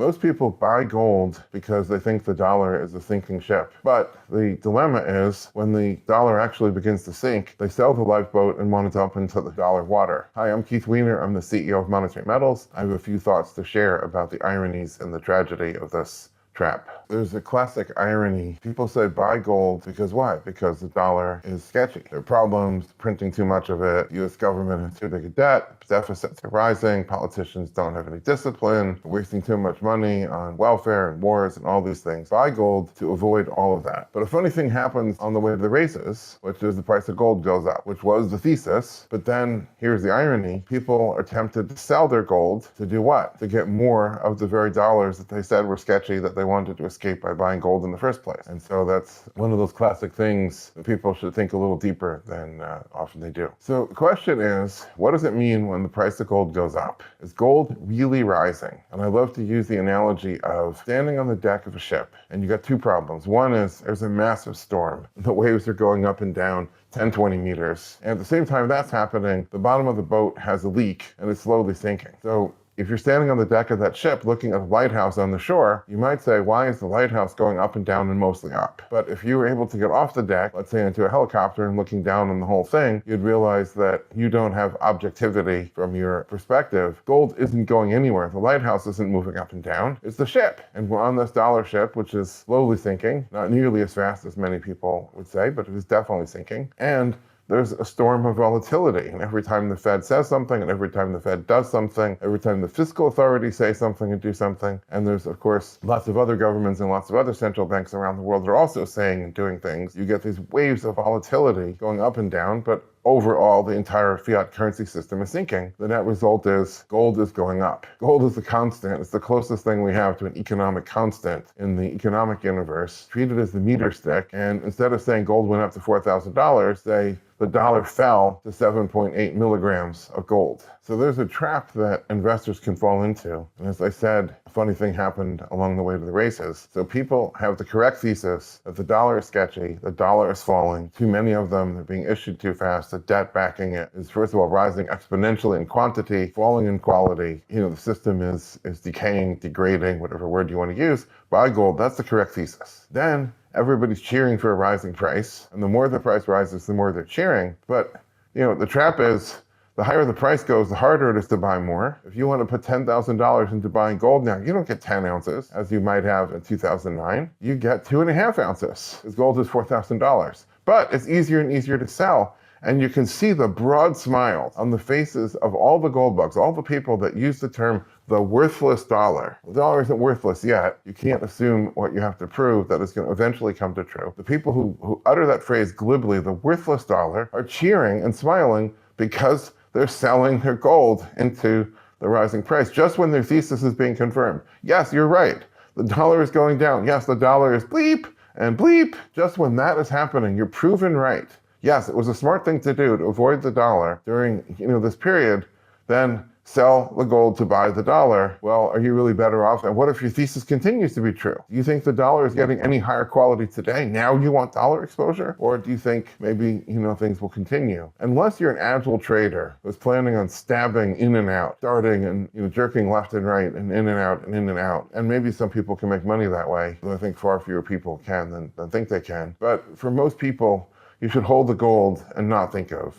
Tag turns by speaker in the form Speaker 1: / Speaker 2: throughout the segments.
Speaker 1: Most people buy gold because they think the dollar is a sinking ship. But the dilemma is when the dollar actually begins to sink, they sell the lifeboat and want to dump into the dollar water. Hi, I'm Keith Weiner. I'm the CEO of Monetary Metals. I have a few thoughts to share about the ironies and the tragedy of this trap. There's a classic irony. People say buy gold because why? Because the dollar is sketchy. There are problems, printing too much of it, the US government has too big a debt, deficits are rising, politicians don't have any discipline, wasting too much money on welfare and wars and all these things. Buy gold to avoid all of that. But a funny thing happens on the way to the races, which is the price of gold goes up, which was the thesis. But then here's the irony. People are tempted to sell their gold to do what? To get more of the very dollars that they said were sketchy that they wanted to escape by buying gold in the first place. And so that's one of those classic things that people should think a little deeper than often they do. So the question is, what does it mean when the price of gold goes up? Is gold really rising? And I love to use the analogy of standing on the deck of a ship and you got two problems. One is there's a massive storm. The waves are going up and down 10, 20 meters. And at the same time that's happening, the bottom of the boat has a leak and it's slowly sinking. So if you're standing on the deck of that ship looking at the lighthouse on the shore, you might say, why is the lighthouse going up and down and mostly up? But if you were able to get off the deck, let's say into a helicopter and looking down on the whole thing, you'd realize that you don't have objectivity from your perspective. Gold isn't going anywhere. The lighthouse isn't moving up and down. It's the ship. And we're on this dollar ship, which is slowly sinking, not nearly as fast as many people would say, but it is definitely sinking. And there's a storm of volatility. And every time the Fed says something, and every time the Fed does something, every time the fiscal authorities say something and do something, and there's, of course, lots of other governments and lots of other central banks around the world that are also saying and doing things, you get these waves of volatility going up and down, but overall, the entire fiat currency system is sinking. The net result is gold is going up. Gold is a constant. It's the closest thing we have to an economic constant in the economic universe. Treat it as the meter stick. And instead of saying gold went up to $4,000, say the dollar fell to 7.8 milligrams of gold. So there's a trap that investors can fall into. And as I said, a funny thing happened along the way to the races. So people have the correct thesis that the dollar is sketchy, the dollar is falling, too many of them, they're being issued too fast, the debt backing it is first of all rising exponentially in quantity, falling in quality. The system is decaying, degrading, whatever word you want to use. Buy gold, that's the correct thesis. Then everybody's cheering for a rising price. And the more the price rises, the more they're cheering. But, the trap is the higher the price goes, the harder it is to buy more. If you want to put $10,000 into buying gold now, you don't get 10 ounces as you might have in 2009. You get 2.5 ounces because gold is $4,000. But it's easier and easier to sell. And you can see the broad smiles on the faces of all the gold bugs, all the people that use the term the worthless dollar. The dollar isn't worthless yet. You can't assume what you have to prove that is going to eventually come to true. The people who utter that phrase glibly, the worthless dollar, are cheering and smiling because they're selling their gold into the rising price just when their thesis is being confirmed. Yes, you're right. The dollar is going down. Yes, the dollar is bleep and bleep. Just when that is happening, you're proven right. Yes, it was a smart thing to do to avoid the dollar during this period, then sell the gold to buy the dollar. Well, are you really better off? And what if your thesis continues to be true? Do you think the dollar is getting any higher quality today? Now you want dollar exposure? Or do you think maybe, things will continue? Unless you're an agile trader who's planning on stabbing in and out, starting and, jerking left and right and in and out and in and out. And maybe some people can make money that way. But I think far fewer people can than think they can. But for most people, you should hold the gold and not think of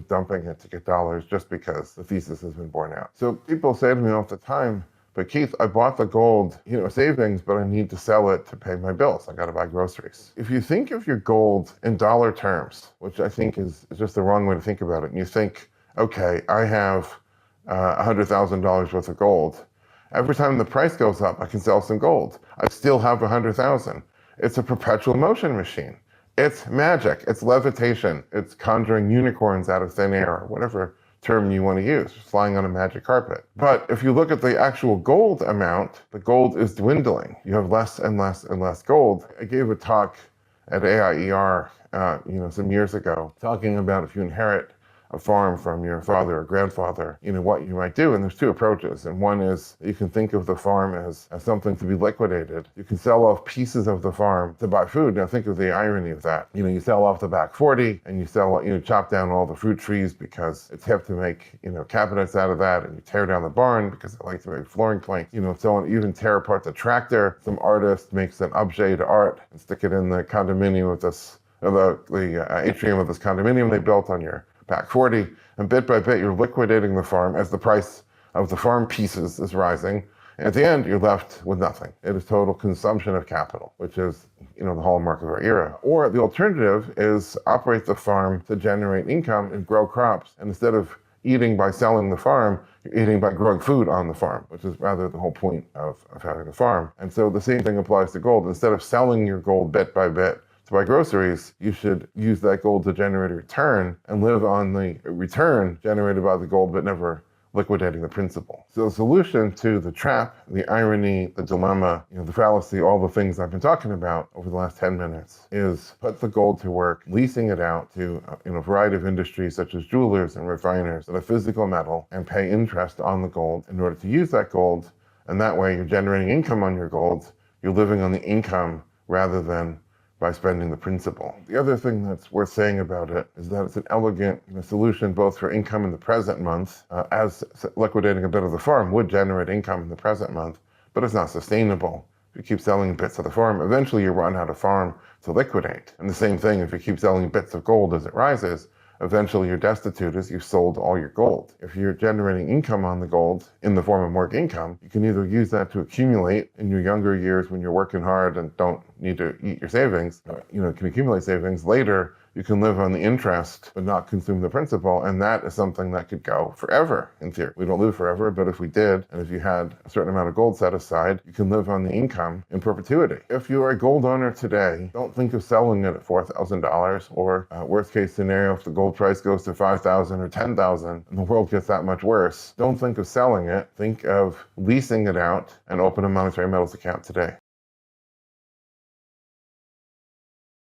Speaker 1: dumping it to get dollars just because the thesis has been borne out. So people say to me all the time, but Keith, I bought the gold, savings, but I need to sell it to pay my bills. I got to buy groceries. If you think of your gold in dollar terms, which I think is just the wrong way to think about it, and you think, okay, I have $100,000 worth of gold. Every time the price goes up, I can sell some gold. I still have 100,000. It's a perpetual motion machine. It's magic, it's levitation, it's conjuring unicorns out of thin air, or whatever term you want to use, flying on a magic carpet. But if you look at the actual gold amount, the gold is dwindling. You have less and less and less gold. I gave a talk at AIER, some years ago, talking about if you inherit a farm from your father or grandfather, what you might do. And there's two approaches. And one is you can think of the farm as something to be liquidated. You can sell off pieces of the farm to buy food. Now think of the irony of that. You sell off the back 40 and you chop down all the fruit trees because it's hip to make, cabinets out of that, and you tear down the barn because they like to make flooring planks, so on. You even tear apart the tractor. Some artist makes an objet d'art and stick it in the condominium of this, the atrium of this condominium they built on your back 40, and bit by bit you're liquidating the farm as the price of the farm pieces is rising. And at the end, you're left with nothing. It is total consumption of capital, which is, the hallmark of our era. Or the alternative is operate the farm to generate income and grow crops. And instead of eating by selling the farm, you're eating by growing food on the farm, which is rather the whole point of having a farm. And so the same thing applies to gold. Instead of selling your gold bit by bit to buy groceries, you should use that gold to generate a return and live on the return generated by the gold, but never liquidating the principal. So the solution to the trap, the irony, the dilemma, the fallacy, all the things I've been talking about over the last 10 minutes is put the gold to work, leasing it out to a variety of industries such as jewelers and refiners that have physical metal, and pay interest on the gold in order to use that gold. And that way you're generating income on your gold. You're living on the income rather than by spending the principal. The other thing that's worth saying about it is that it's an elegant solution both for income in the present month, as liquidating a bit of the farm would generate income in the present month, but it's not sustainable. If you keep selling bits of the farm, eventually you run out of farm to liquidate. And the same thing, if you keep selling bits of gold as it rises, eventually you're destitute as you've sold all your gold. If you're generating income on the gold in the form of more income, you can either use that to accumulate in your younger years when you're working hard and don't need to eat your savings, can accumulate savings. Later, you can live on the interest but not consume the principal, and that is something that could go forever in theory. We don't live forever, but if we did, and if you had a certain amount of gold set aside, you can live on the income in perpetuity. If you're a gold owner today, don't think of selling it at $4,000, or worst case scenario, if the gold price goes to $5,000 or $10,000 and the world gets that much worse, don't think of selling it. Think of leasing it out and open a monetary metals account today.